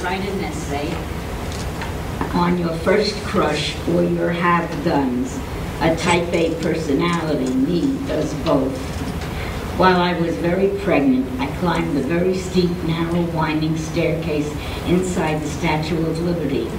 write an essay on your first crush or your have-dones. A type A personality, me, does both. While I was very pregnant, I climbed the very steep, narrow, winding staircase inside the Statue of Liberty.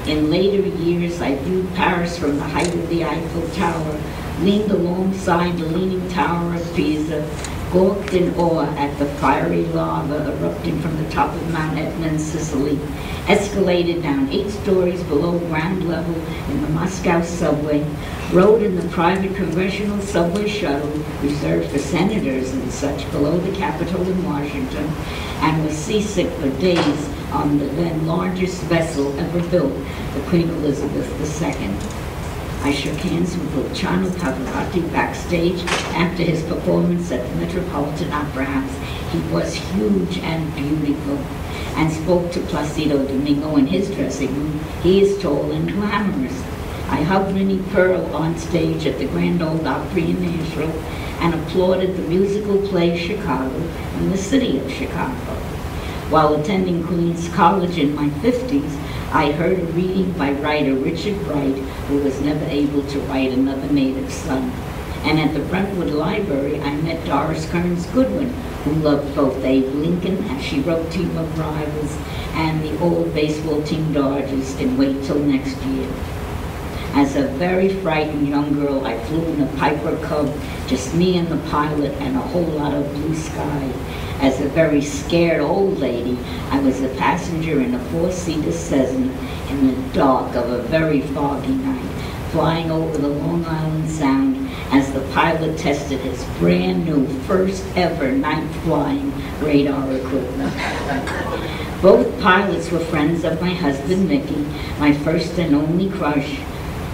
In later years, I viewed Paris from the height of the Eiffel Tower, leaned alongside the Leaning Tower of Pisa, gawked in awe at the fiery lava erupting from the top of Mount Etna in Sicily, escalated down 8 stories below ground level in the Moscow subway, rode in the private congressional subway shuttle reserved for senators and such below the Capitol in Washington, and was seasick for days on the then largest vessel ever built, the Queen Elizabeth II. I shook hands with Luciano Pavarotti backstage after his performance at the Metropolitan Opera House. He was huge and beautiful, and spoke to Placido Domingo in his dressing room. He is tall and glamorous. I hugged Minnie Pearl on stage at the Grand Ole Opry in Nashville and applauded the musical play Chicago in the city of Chicago. While attending Queens College in my 50s, I heard a reading by writer Richard Wright, who was never able to write Another Native Son. And at the Brentwood Library, I met Doris Kearns Goodwin, who loved both Abe Lincoln, as she wrote Team of Rivals, and the old baseball team Dodgers in Wait Till Next Year. As a very frightened young girl, I flew in a Piper Cub, just me and the pilot and a whole lot of blue sky. As a very scared old lady, I was a passenger in a 4-seater Cessna in the dark of a very foggy night, flying over the Long Island Sound as the pilot tested his brand new first ever night flying radar equipment. Both pilots were friends of my husband Mickey, my first and only crush,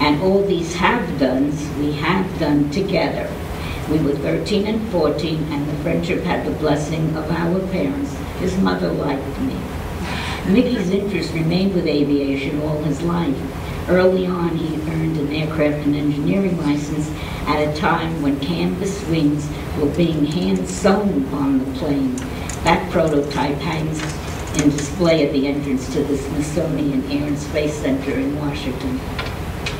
and all these have-dones we have done together. We were 13 and 14, and the friendship had the blessing of our parents. His mother liked me. Mickey's interest remained with aviation all his life. Early on, he earned an aircraft and engineering license at a time when canvas wings were being hand-sewn on the plane. That prototype hangs in display at the entrance to the Smithsonian Air and Space Center in Washington.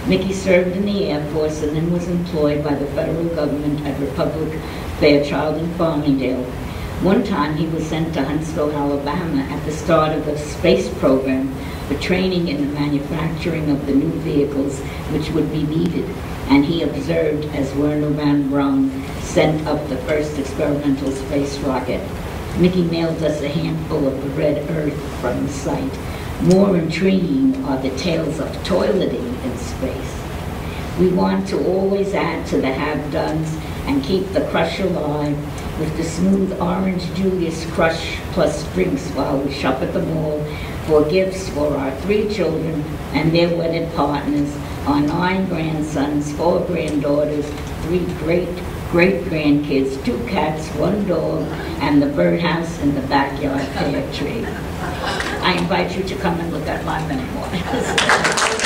Mickey served in the Air Force and then was employed by the federal government at Republic, Fairchild, and Farmingdale. One time he was sent to Huntsville, Alabama at the start of the space program for training in the manufacturing of the new vehicles which would be needed, and he observed as Werner von Braun sent up the first experimental space rocket. Mickey mailed us a handful of the red earth from the site. More intriguing are the tales of toileting in space. We want to always add to the have-dones and keep the crush alive with the smooth orange Julius crush plus drinks while we shop at the mall for gifts for our 3 children and their wedded partners, our 9 grandsons, 4 granddaughters, 3 great-grandkids, 2 cats, 1 dog, and the birdhouse in the backyard pear tree. I invite you to come and look at my memoir.